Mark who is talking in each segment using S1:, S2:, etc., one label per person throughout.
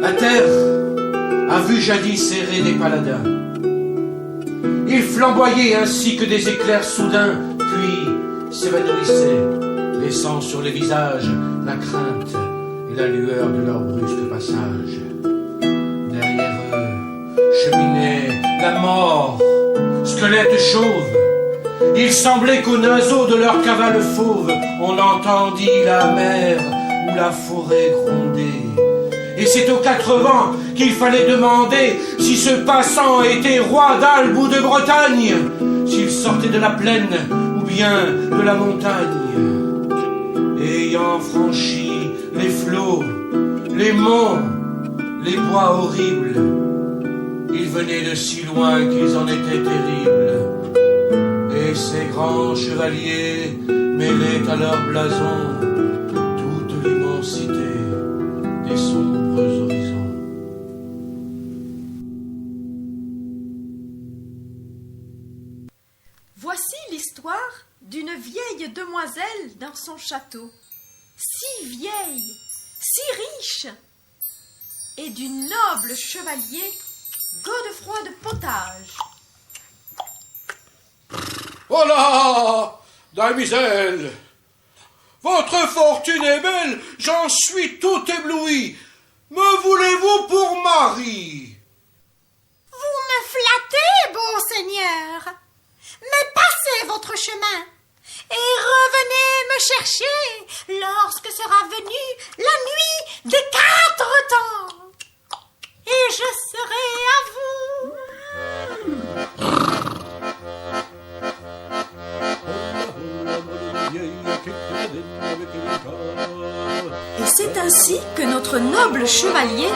S1: La terre a vu jadis errer des paladins. Ils flamboyaient ainsi que des éclairs soudains, puis s'évanouissaient, laissant sur les visages la crainte et la lueur de leur brusque passage. Derrière eux cheminait la mort, squelette chauve. Il semblait qu'aux naseaux de leur cavale fauve, on entendit la mer ou la forêt gronder. Et c'est aux quatre vents qu'il fallait demander si ce passant était roi d'Albe ou de Bretagne, s'il sortait de la plaine ou bien de la montagne. Ayant franchi les flots, les monts, les bois horribles, ils venaient de si loin qu'ils en étaient terribles. Et ces grands chevaliers mêlaient à leur blason toute l'immensité des sombres horizons.
S2: Voici l'histoire d'une vieille demoiselle dans son château, si vieille, si riche, et du noble chevalier Godefroy de Potage.
S3: Oh là, damiselle, votre fortune est belle, j'en suis tout ébloui. Me voulez-vous pour mari?
S4: Vous me flattez, beau seigneur. Mais passez votre chemin et revenez me chercher lorsque sera venue la nuit des 4 temps. Et je serai à vous.
S2: Et c'est ainsi que notre noble chevalier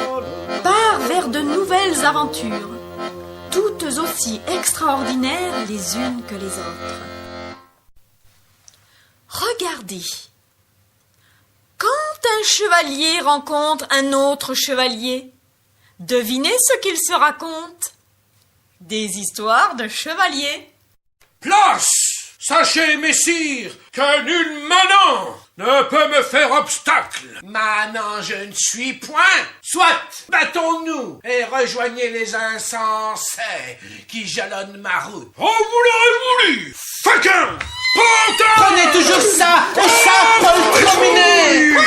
S2: part vers de nouvelles aventures, toutes aussi extraordinaires les unes que les autres. Regardez, quand un chevalier rencontre un autre chevalier, devinez ce qu'ils se racontent. Des histoires de chevaliers.
S3: Place! Sachez, messire, que nul manant ne peut me faire obstacle.
S1: Manant, je ne suis point. Soit, battons-nous et rejoignez les insensés qui jalonnent ma route.
S3: Oh, vous l'aurez voulu! Faquin! Pantin!
S1: Prenez toujours ça, et ça pour le terminer.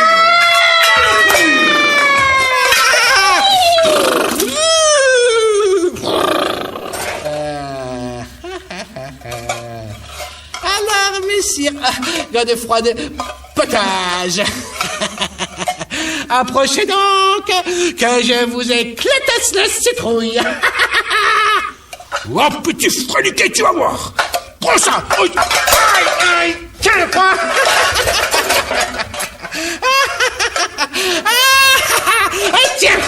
S5: Alors, messire Godefroy de Potage, approchez donc, que je vous éclatasse la citrouille.
S3: Oh, petit freliquet, tu vas voir. Prends ça! Aïe, aïe, tiens, quoi!
S5: Tiens,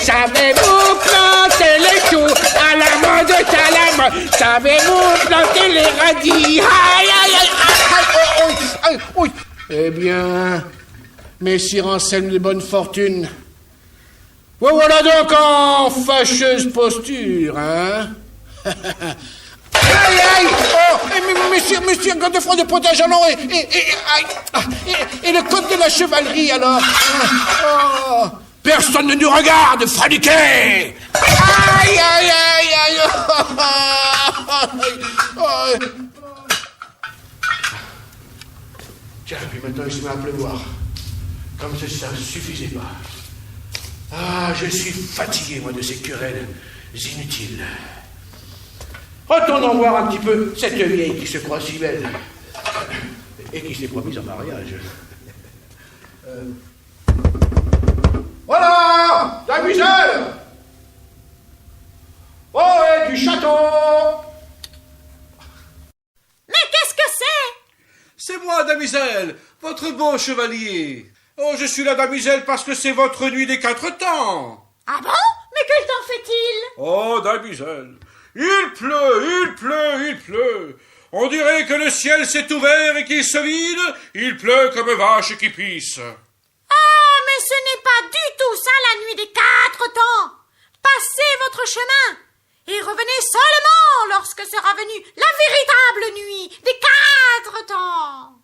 S5: savez-vous planter les choux à la mode Talame? Savez-vous planter les radis? Aïe, aïe, aïe, aïe, aïe. Eh bien, messire Anselme de bonne fortune, vous voilà donc en fâcheuse posture, hein? Aïe, aïe! Oh, monsieur Godefroy de Potage, alors, et le code de la chevalerie, alors? Oh.
S3: Personne ne nous regarde, freliquet!
S5: Aïe, aïe, aïe, aïe!
S3: Tiens, puis maintenant il se met à pleuvoir. Comme si ça ne suffisait pas. Ah, je suis fatigué, moi, de ces querelles inutiles. Retournons voir un petit peu cette vieille qui se croit si belle et qui s'est promise en mariage. Voilà, damiselle! Oh, et du château!
S4: Mais qu'est-ce que c'est?
S3: C'est moi, damiselle, votre beau chevalier. Oh, je suis la damiselle parce que c'est votre nuit des 4 temps.
S4: Ah bon? Mais quel temps fait-il?
S3: Oh, damiselle, il pleut, il pleut, il pleut. On dirait que le ciel s'est ouvert et qu'il se vide. Il pleut comme vache qui pisse.
S4: Ah, mais ce n'est pas du tout ça la nuit des 4 temps. Passez votre chemin et revenez seulement lorsque sera venue la véritable nuit des 4 temps.